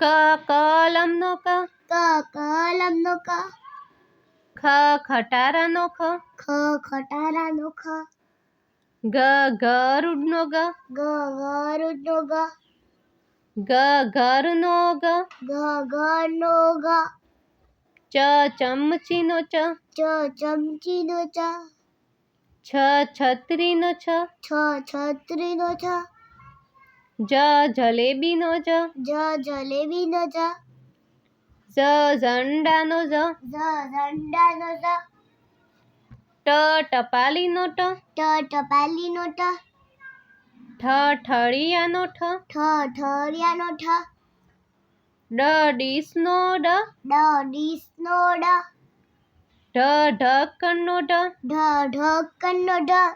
ક કલમનો ક, કલમનો ક, ખ ખટારાનો ખ, ખટારાનો ખ, ગ ગરુડનો ગ, ગરુડનો ગ, ઘરનો ગ, ઘરનો ગ, ચમચીનો ચ, ચમચીનો ચ, છત્રીનો છ, છત્રીનો છ, જલેબીનો જ, જલેબીનો જ, ઝંડાનો જ, ઝંડાનો જ, ટપાલીનો ટ, ટપાલીનો ટ, ઠળિયાનો ઠ, ઠળિયાનો ઠ, ડીશનો ડ, ડીશનો ડ, ઢક્કણનો ઢ, ઢક્કણનો ઢ,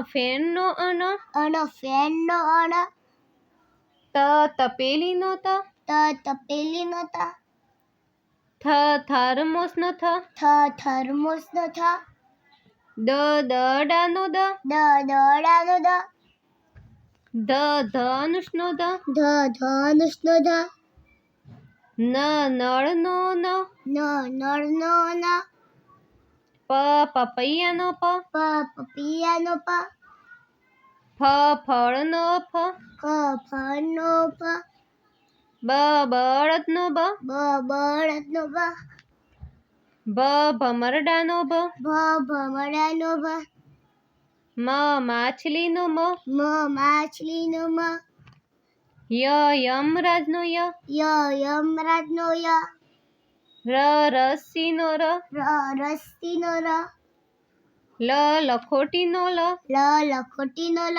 ફેનનો અણ, ફેનનો અણ, તપેલીનો ત, તપેલીનો ત, થર્મોસનો થ, થર્મોસનો થ, દડાનો દ, દડાનો દ, ધનુષનો ધ, ધનુષનો ધ, નળનો ન, નળનો ન, પપૈયાનો પ, પપૈયાનો પ, ફળનો ફ, ફળનો ફ, બળદનો બ, બળદનો બ, ભમરડાનો ભ, ભમરડાનો ભ, માછલીનો મ, માછલીનો મ, યમરાજનો ય, યમરાજનો ય, રસ્સીનો ર, રસ્સીનો ર, લખોટીનો લ, લખોટીનો લ,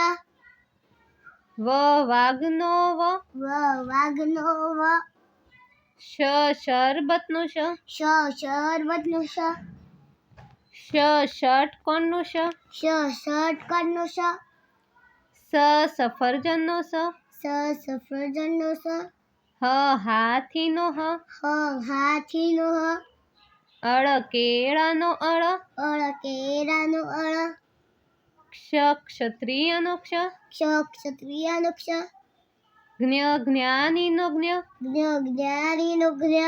વાઘનો વ, વાઘનો વ, શરબતનો શ, શરબતનો શ, ષટકોણનો શ, ષટકોણનો શ, સફરજનનો સ, સફરજનનો સ, હાથીનો હ, હાથીનો હ, કેળાનો અળ, કેળાનો અળ, ક્ષત્રિયનો ક્ષ, ક્ષત્રિયનો ક્ષ, જ્ઞાનીનો જ્ઞ, જ્ઞાનીનો જ્ઞ,